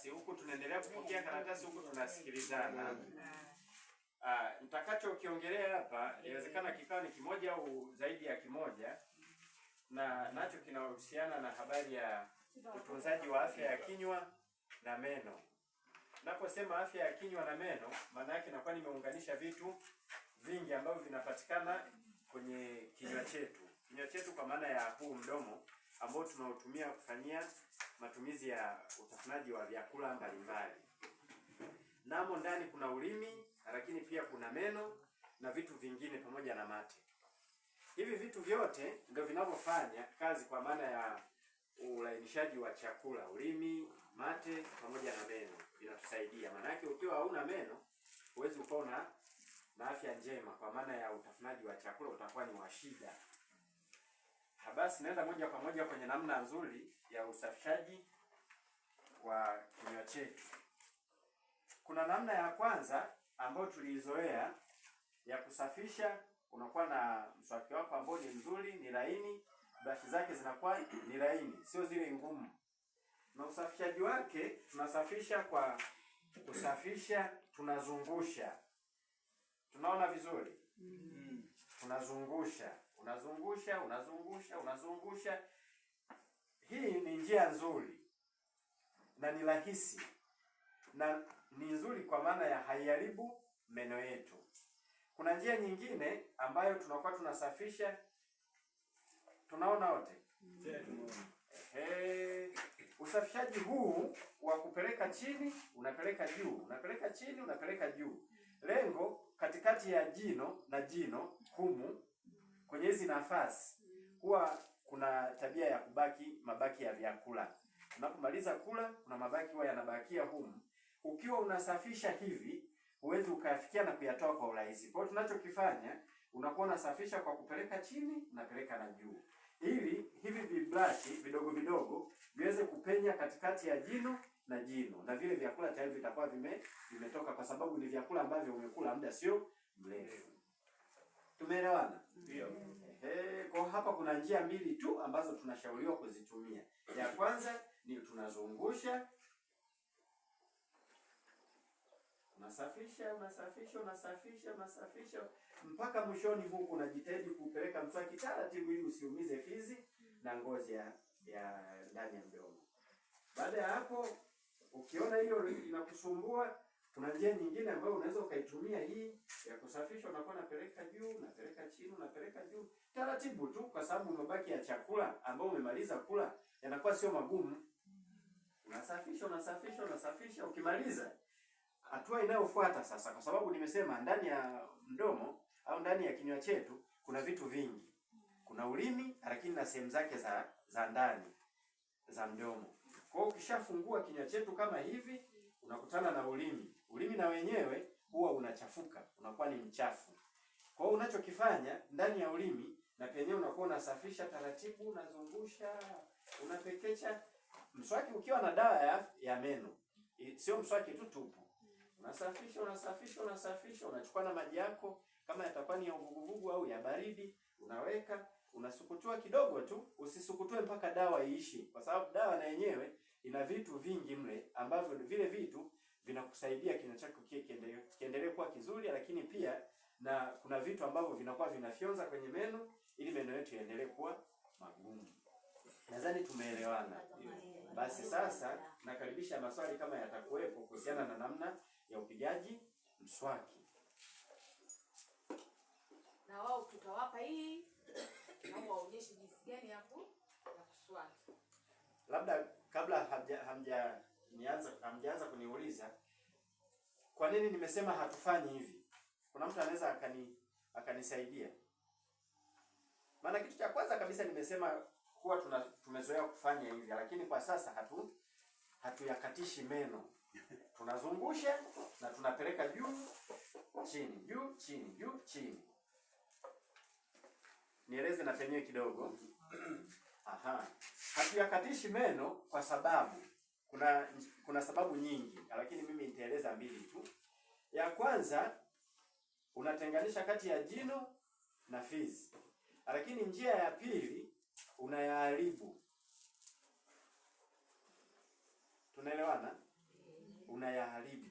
karatasi huku, tunaendelea kupokea karatasi huku tunasikilizana. Nitakachokiongelea hapa inawezekana kikawa ni kimoja au zaidi ya kimoja, na nacho kinahusiana na habari ya utunzaji wa afya ya kinywa na meno. Naposema afya ya kinywa na meno, maana yake inakuwa nimeunganisha vitu vingi ambavyo vinapatikana kwenye kinywa chetu. Kinywa chetu kwa maana ya huu mdomo ambao tunautumia kufanyia matumizi ya utafunaji wa vyakula mbalimbali. Namo ndani kuna ulimi, lakini pia kuna meno na vitu vingine pamoja na mate. Hivi vitu vyote ndio vinavyofanya kazi kwa maana ya ulainishaji wa chakula. Ulimi, mate pamoja na meno vinatusaidia. Maana yake ukiwa hauna meno huwezi ukawa na afya njema, kwa maana ya utafunaji wa chakula utakuwa ni wa shida. Basi naenda moja kwa moja kwenye namna nzuri ya usafishaji wa kinywa chetu. Kuna namna ya kwanza ambayo tuliizoea ya kusafisha. Unakuwa na mswaki wako ambao ni mzuri, ni laini, brashi zake zinakuwa ni laini, sio zile ngumu. Na usafishaji wake tunasafisha kwa kusafisha, tunazungusha. Tunaona vizuri? Unazungusha. Hii ni njia nzuri na ni rahisi na ni nzuri kwa maana ya haiharibu meno yetu. Kuna njia nyingine ambayo tunakuwa tunasafisha. Tunaona wote? Usafishaji huu wa kupeleka chini, unapeleka juu, unapeleka chini, unapeleka juu. Lengo katikati ya jino na jino humu kwenye hizi nafasi huwa kuna tabia ya kubaki mabaki ya vyakula. Unapomaliza kula kuna mabaki huwa yanabakia humu. Ukiwa unasafisha hivi huwezi ukayafikia na kuyatoa kwa urahisi. Kwa hiyo tunachokifanya, unakuwa unasafisha kwa kupeleka chini, unapeleka na juu, ili hivi vibrashi vidogo vidogo viweze kupenya katikati ya jino na jino, na vile vyakula tayari vitakuwa vimetoka, kwa sababu ni vyakula ambavyo umekula muda sio mrefu. Tumeelewana? Ndio. Kwa hapa kuna njia mbili tu ambazo tunashauriwa kuzitumia. Ya kwanza ni tunazungusha. Unasafisha mpaka mwishoni huku unajitahidi kupeleka mswaki taratibu ili usiumize fizi na ngozi ya ndani ya mdomo. Baada ya hapo, ukiona hiyo inakusumbua, kuna njia nyingine ambayo unaweza ukaitumia, hii ya kusafisha. Unakuwa unapeleka juu, unapeleka chini, unapeleka juu taratibu tu, kwa sababu mabaki ya chakula ambayo umemaliza kula yanakuwa sio magumu. Unasafisha. Ukimaliza, hatua inayofuata sasa, kwa sababu nimesema ndani ya mdomo au ndani ya kinywa chetu kuna vitu vingi. Kuna ulimi, lakini na sehemu zake za ndani za mdomo. Kwa hiyo ukishafungua kinywa chetu kama hivi, unakutana na ulimi. Ulimi na wenyewe huwa unachafuka, unakuwa ni mchafu. Kwa hiyo unachokifanya ndani ya ulimi na penyewe unakuwa unasafisha taratibu, unazungusha, unapekecha. Mswaki ukiwa na dawa ya meno, sio mswaki tu tupu. Unasafisha, unachukua na maji yako, kama yatakuwa ni ya uvuguvugu au ya baridi, unaweka, unasukutua kidogo tu, usisukutue mpaka dawa iishi, kwa sababu dawa na yenyewe ina vitu vingi mle ambavyo vile vitu vinakusaidia kinywa chako kiendelee kuwa kizuri, lakini pia na kuna vitu ambavyo vinakuwa vinafyonza kwenye meno ili meno yetu yaendelee kuwa magumu. Nadhani tumeelewana. Basi sasa nakaribisha maswali kama yatakuwepo kuhusiana na namna ya upigaji mswaki. Na wao tutawapa hii na waonyeshe jinsi gani hapo ya kuswaki. Labda kabla hamjaanza kuniuliza kwa nini nimesema hatufanyi hivi, kuna mtu anaweza akanisaidia? Maana kitu cha kwanza kabisa nimesema huwa tumezoea kufanya hivi, lakini kwa sasa hatuyakatishi meno. Tunazungusha na tunapeleka juu chini. Nieleze na penyewe kidogo. Hatuyakatishi meno kwa sababu kuna sababu nyingi, lakini mimi nitaeleza mbili tu. Ya kwanza, unatenganisha kati ya jino na fizi. Lakini njia ya pili, unayaharibu. Tunaelewana? unayaharibu.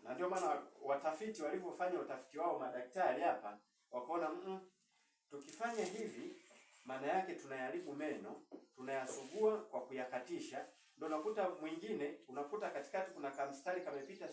Na ndio maana watafiti walivyofanya utafiti wao, madaktari hapa wakaona tukifanya hivi maana yake tunayaharibu meno, tunayasugua kwa kuyakatisha. Ndio unakuta mwingine, unakuta katikati kuna kamstari kamepita